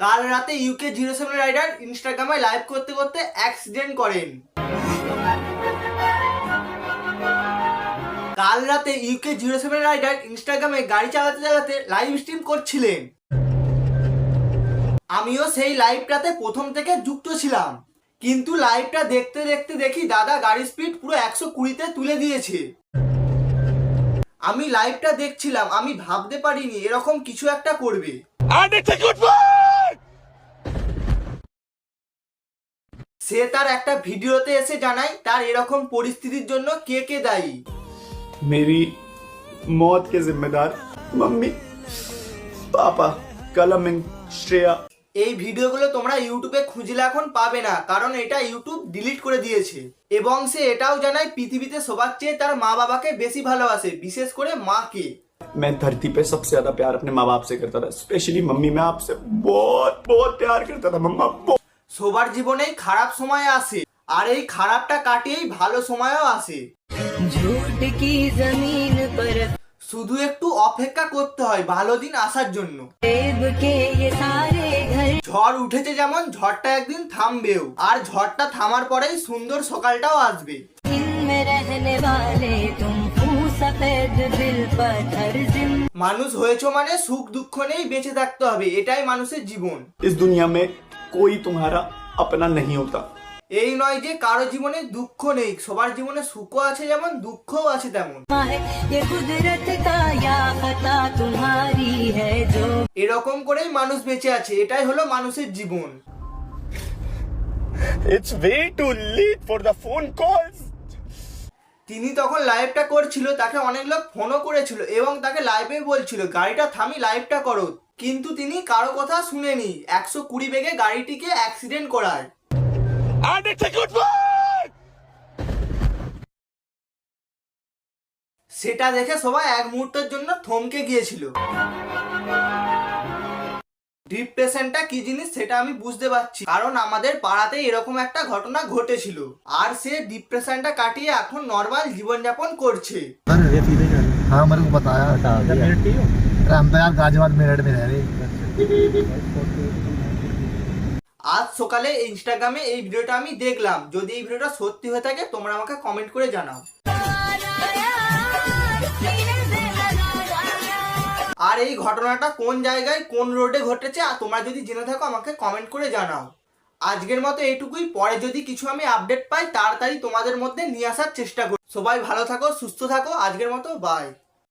কাল রাতে UK07 rider ইনস্টাগ্রামে লাইভ করতে করতে অ্যাক্সিডেন্ট করেন। কাল রাতে UK07 রাইডার ইনস্টাগ্রামে গাড়ি চালাতে চালাতে লাইভ স্ট্রিম করছিলেন। আমিও সেই লাইভটাতে প্রথম থেকে যুক্ত ছিলাম, কিন্তু লাইভটা দেখতে দেখতে দেখি দাদা গাড়ির স্পিড পুরো 120-তে তুলে দিয়েছে। আমি লাইভটা দেখছিলাম, আমি ভাবতে পারিনি এরকম কিছু একটা করবে। সে তার একটা ভিডিওতে এসে জানায় তার এরকম পরিস্থিতির জন্য কে কে দায়ী। मेरी मौत के जिम्मेदार मम्मी, पापा, कलमिंग, श्रेया। এই ভিডিওগুলো তোমরা ইউটিউবে খুঁজলে এখন পাবে না, কারণ এটা ইউটিউব ডিলিট করে দিয়েছে। এবং সে এটাও জানায় পৃথিবীতে সবার চেয়ে তার মা বাবাকে বেশি ভালোবাসে, বিশেষ করে মাকে। मैं धरती पे सबसे ज्यादा प्यार अपने माँ बाप से करता था, स्पेशली मम्मी। मैं आपसे बहुत बहुत प्यार करता था मम्मा। সবার জীবনেই খারাপ সময় আসে, আর এই খারাপটা কাটিয়েই ভালো সময়ও আসে। শুধু একটু অপেক্ষা করতে হয় ভালো দিন আসার জন্য। ঝড় উঠেছে যেমন, ঝড়টা একদিন থামবেও, আর ঝড়টা থামার পরেই সুন্দর সকালটাও আসবে। মানুষ হয়েছো মানে সুখ দুঃখ নেই, বেঁচে থাকতে হবে, এটাই মানুষের জীবন। इस दुनिया में कोई तुम्हारा अपना नहीं होता। এই নয় যে কারো জীবনে দুঃখ নেই, সবার জীবনে সুখও আছে যেমন, দুঃখও আছে তেমন। এরকম করেই মানুষ বেঁচে আছে, এটাই হলো মানুষের জীবন। It's way too late for the phone calls. তিনি তখন লাইভটা করছিল, তাকে অনেক লোক ফোনও করেছিল এবং তাকে লাইভে বলছিল গাড়িটা থামি লাইভটা করো, কিন্তু তিনি কারো কথা শুনেনি, 120 বেগে গাড়িটিকে অ্যাক্সিডেন্ট করায়। সেটা দেখে সবাই এক মুহূর্তের জন্য থমকে গিয়েছিল। ডিপ্রেশনটা কি জিনিস সেটা আমি বুঝতে পারছি, কারণ আমাদের পাড়াতে এরকম একটা ঘটনা ঘটেছিল, আর সে ডিপ্রেশনটা কাটিয়ে এখন নর্মাল জীবনযাপন করছে। हाँ मेरे को बताया हम तो यार गाजियाबाद मेरठ में रह रहे। আজ সকালে ইনস্টাগ্রামে এই ভিডিওটা আমি দেখলাম, যদি এই ভিডিওটা সত্যি হয়ে থাকে তোমরা আমাকে কমেন্ট করে জানাও। আর এই ঘটনাটা কোন জায়গায় কোন রোডে ঘটেছে আর তোমরা যদি জেনে থাকো আমাকে কমেন্ট করে জানাও। আজকের মতো এইটুকুই, পরে যদি কিছু আমি আপডেট পাই তাড়াতাড়ি তোমাদের মধ্যে নিয়ে আসার চেষ্টা করি। সবাই ভালো থাকো, সুস্থ থাকো, আজকের মতো বাই।